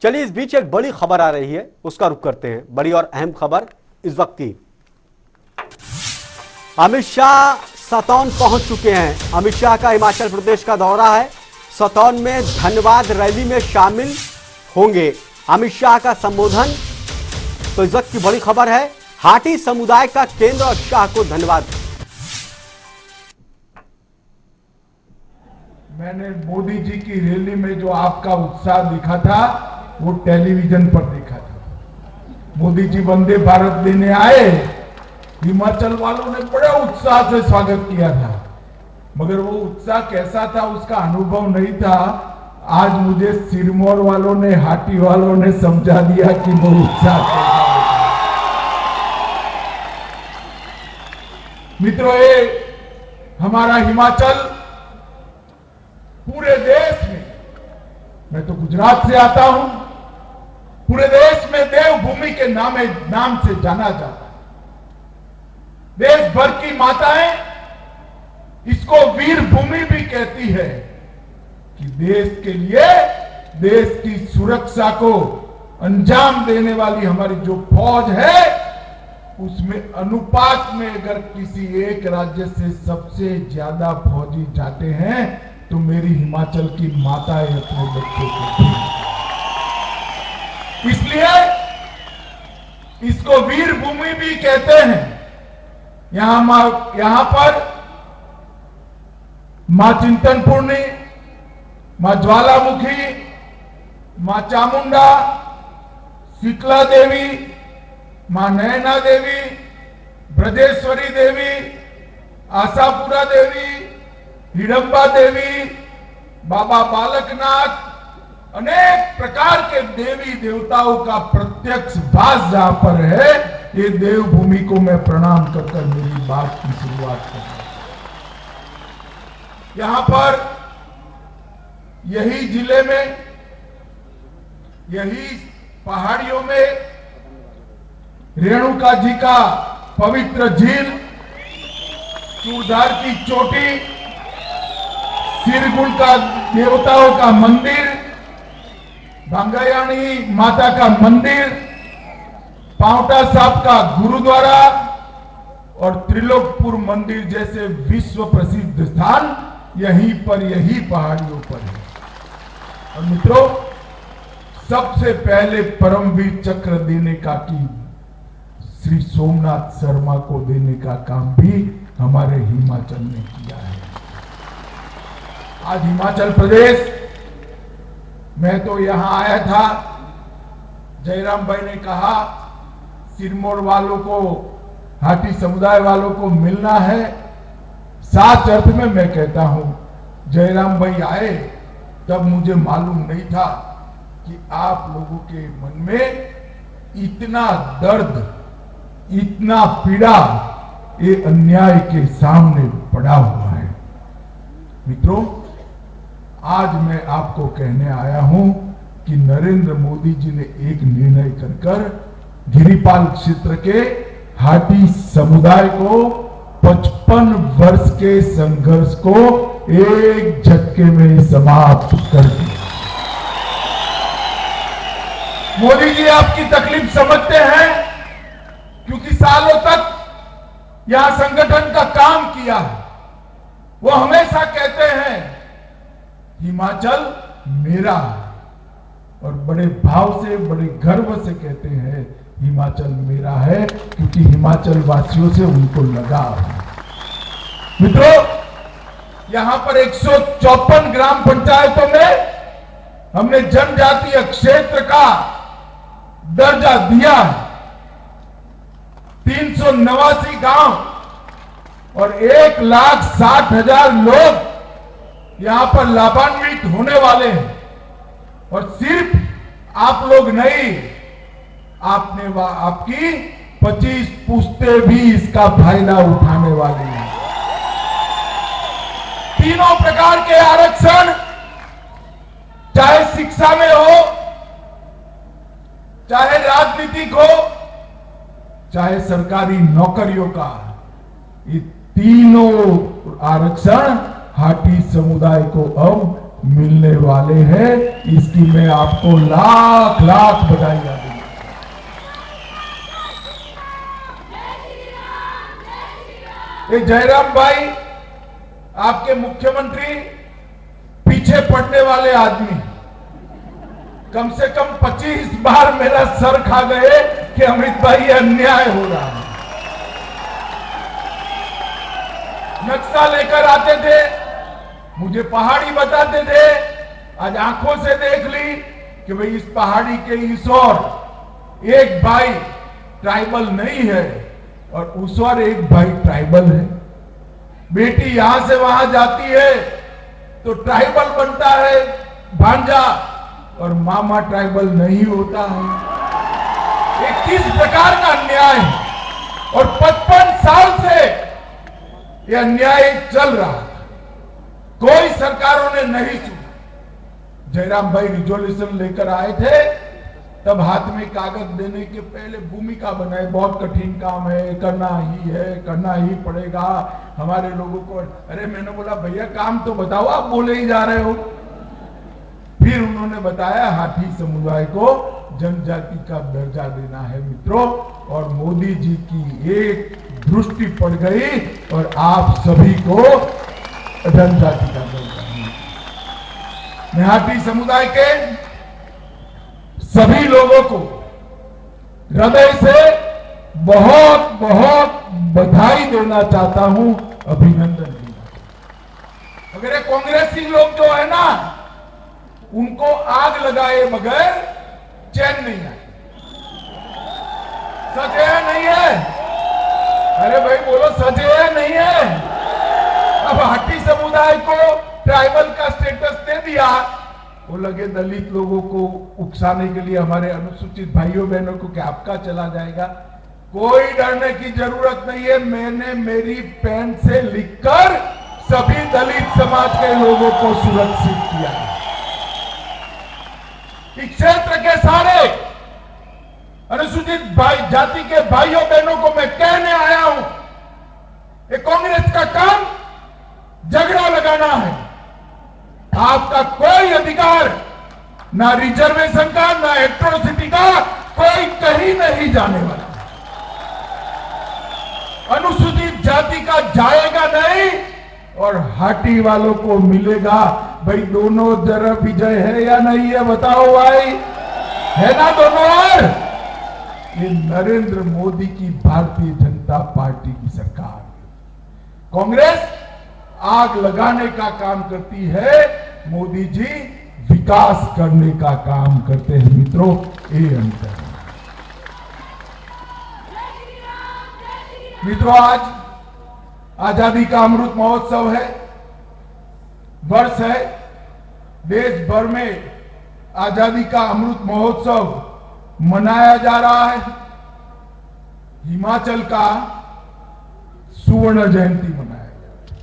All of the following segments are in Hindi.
चलिए इस बीच एक बड़ी खबर आ रही है, उसका रुख करते हैं। बड़ी और अहम खबर इस वक्त की। अमित शाह सतौन पहुंच चुके हैं। अमित शाह का हिमाचल प्रदेश का दौरा है। सतौन में धन्यवाद रैली में शामिल होंगे। अमित शाह का संबोधन। तो इस वक्त की बड़ी खबर है, हाटी समुदाय का केंद्र और शाह को धन्यवाद। मैंने मोदी जी की रैली में जो आपका उत्साह दिखा था वो टेलीविजन पर देखा था। मोदी जी वंदे भारत देने आए, हिमाचल वालों ने बड़े उत्साह से स्वागत किया था, मगर वो उत्साह कैसा था उसका अनुभव नहीं था। आज मुझे सिरमौर वालों ने, हाटी वालों ने समझा दिया कि वो उत्साह कैसा होता है। मित्रों, ये हमारा हिमाचल पूरे देश में, मैं तो गुजरात से आता हूं, पूरे देश में देवभूमि के नाम से जाना जाता है। देश भर की माताएं इसको वीर भूमि भी कहती है कि देश के लिए, देश की सुरक्षा को अंजाम देने वाली हमारी जो फौज है, उसमें अनुपात में अगर किसी एक राज्य से सबसे ज्यादा फौजी जाते हैं तो मेरी हिमाचल की माताएं अपने बच्चों को दी। इसलिए इसको वीर भूमि भी कहते हैं। यहां पर मां चिंतनपूर्णी, मां ज्वालामुखी, मां चामुंडा, शीतला देवी, मां नयना देवी, ब्रजेश्वरी देवी, आशापुरा देवी, हिडंबा देवी, बाबा बालकनाथ, अनेक प्रकार के देवी देवताओं का प्रत्यक्ष वास जहां पर है, ये देवभूमि को मैं प्रणाम कर मेरी बात की शुरुआत कर रहा हूं। यहां पर यही जिले में, यही पहाड़ियों में रेणुका जी का पवित्र झील, चूड़धार की चोटी, सिरगुल का देवताओं का मंदिर, भंगायाणी माता का मंदिर, पांवटा साहब का गुरुद्वारा और त्रिलोकपुर मंदिर जैसे विश्व प्रसिद्ध स्थान यहीं पर, यही पहाड़ियों पर है। और मित्रों, सबसे पहले परमवीर चक्र देने का की श्री सोमनाथ शर्मा को देने का काम भी हमारे हिमाचल ने किया है। आज हिमाचल प्रदेश, मैं तो यहां आया था, जयराम भाई ने कहा सिरमौर वालों को, हाटी समुदाय वालों को मिलना है। साच अर्थ में मैं कहता हूं, जयराम भाई आए तब मुझे मालूम नहीं था कि आप लोगों के मन में इतना दर्द, इतना पीड़ा ये अन्याय के सामने पड़ा हुआ है। मित्रों, आज मैं आपको कहने आया हूं कि नरेंद्र मोदी जी ने एक निर्णय कर गिरिपाल क्षेत्र के हाटी समुदाय को 55 वर्ष के संघर्ष को एक झटके में समाप्त कर दिया। मोदी जी आपकी तकलीफ समझते हैं, क्योंकि सालों तक यहां संगठन का काम किया है। वो हमेशा कहते हैं हिमाचल मेरा है, और बड़े भाव से, बड़े गर्व से कहते हैं हिमाचल मेरा है, क्योंकि हिमाचल वासियों से उनको लगाव है। मित्रों, यहां पर 154 ग्राम पंचायतों में हमने जनजातीय क्षेत्र का दर्जा दिया है। 389 गांव और 1,60,000 लोग यहां पर लाभान्वित होने वाले हैं। और सिर्फ आप लोग नहीं, आपकी 25 पुश्ते भी इसका फायदा उठाने वाली हैं। तीनों प्रकार के आरक्षण, चाहे शिक्षा में हो, चाहे राजनीतिक हो, चाहे सरकारी नौकरियों का, ये तीनों आरक्षण हाटी समुदाय को अब मिलने वाले हैं। इसकी मैं आपको लाख लाख बधाइयां दूंगा। ये जयराम भाई आपके मुख्यमंत्री पीछे पड़ने वाले आदमी कम से कम 25 बार मेरा सर खा गए कि अमित भाई ये अन्याय हो रहा है। नक्शा लेकर आते थे, मुझे पहाड़ी बताते थे, आज आंखों से देख ली कि भाई इस पहाड़ी के इस और एक भाई ट्राइबल नहीं है और उस और एक भाई ट्राइबल है। बेटी यहां से वहां जाती है तो ट्राइबल बनता है भांजा और मामा ट्राइबल नहीं होता है। ये किस प्रकार का अन्याय है और 55 साल से ये अन्याय चल रहा था, कोई सरकारों ने नहीं सुना। जयराम भाई रिजोल्यूशन लेकर आए थे, तब हाथ में कागज देने के पहले भूमिका बनाए, बहुत कठिन काम है, करना ही है, करना ही पड़ेगा हमारे लोगों को। अरे मैंने बोला भैया काम तो बताओ, आप बोले ही जा रहे हो। फिर उन्होंने बताया हाथी समुदाय को जनजाति का दर्जा देना है मित्रों, और मोदी जी की एक दृष्टि पड़ गई और आप सभी को जनजाति का दर्जा मैं हाथी समुदाय के सभी लोगों को हृदय से बहुत बहुत बधाई देना चाहता हूं, अभिनंदन देना। अगर ये कांग्रेसी लोग जो है ना, उनको आग लगाए बगैर चैन नहीं है। सच है नहीं है? अरे भाई बोलो सच है नहीं है? अब हाथी समुदाय को ट्राइबल का स्टेटस दे दिया, वो लगे दलित लोगों को उकसाने के लिए, हमारे अनुसूचित भाइयों बहनों को क्या आपका चला जाएगा। कोई डरने की जरूरत नहीं है। मैंने मेरी पेन से लिखकर सभी दलित समाज के लोगों को सुरक्षित किया है। इस क्षेत्र के सारे अनुसूचित भाई जाति के भाइयों बहनों को मैं कहने आया हूं, ये कांग्रेस का काम झगड़ा लगाना है। आपका कोई अधिकार ना रिजर्वेशन का ना एट्रोसिटी का कोई कहीं नहीं जाने वाला। अनुसूचित जाति का जाएगा नहीं और हाटी वालों को मिलेगा। भाई दोनों तरफ विजय है या नहीं है बताओ भाई, है ना दोनों ओर? ये नरेंद्र मोदी की भारतीय जनता पार्टी की सरकार। कांग्रेस आग लगाने का काम करती है, मोदी जी विकास करने का काम करते हैं मित्रों, ये अंतर है। मित्रों आज आजादी का अमृत महोत्सव है, वर्ष है। देश भर में आजादी का अमृत महोत्सव मनाया जा रहा है। हिमाचल का सुवर्ण जयंती मनाया गया।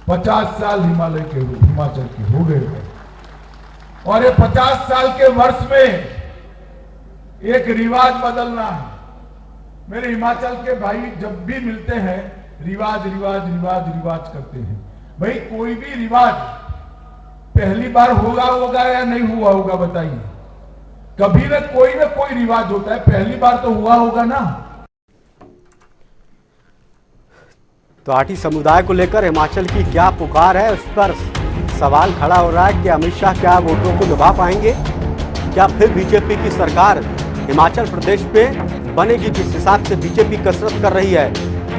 50 साल हिमाचल के हो गए हैं और ये 50 साल के वर्ष में एक रिवाज बदलना है। मेरे हिमाचल के भाई जब भी मिलते हैं रिवाज रिवाज रिवाज रिवाज करते हैं। भाई कोई भी रिवाज पहली बार होगा या नहीं हुआ होगा बताइए? कभी न कोई रिवाज होता है, पहली बार तो हुआ होगा ना। तो हाटी समुदाय को लेकर हिमाचल की क्या पुकार है, उस पर सवाल खड़ा हो रहा है कि अमित शाह क्या वोटों को दबा पाएंगे? क्या फिर बीजेपी की सरकार हिमाचल प्रदेश पे बनेगी? जिस हिसाब से बीजेपी कसरत कर रही है,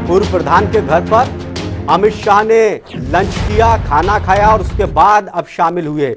पूर्व प्रधान के घर पर अमित शाह ने लंच किया, खाना खाया और उसके बाद अब शामिल हुए।